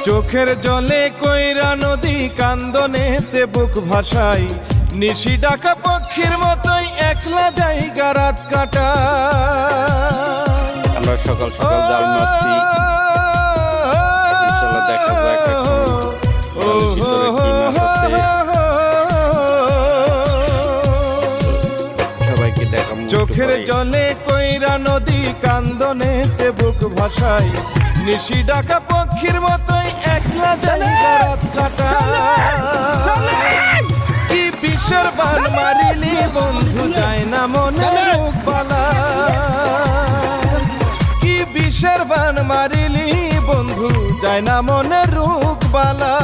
চোখের জলে কইরা নদী কান্দনেতে বুক ভাসাই, নিশি ডাকা পক্ষীর মতোই একলা জায়গা রাত কাটা। আমরা সকাল সকাল জাল মারছি, ইনশাআল্লাহ দেখা যাক ভিতরে কি মাছ আছে। সবাইকে দেখাবো। চোখের জলে কইরা নদী কান্দনেতে বুক ভাসাই, নিশি ডাকা পক্ষীর মতোই একলা জায়গা রাত কাটা। কি বিষের বান মারিলি বন্ধু যায় না মনে রোগবালা, কি বিষের বান মারিলি বন্ধু যায় না মনে রোগবালা।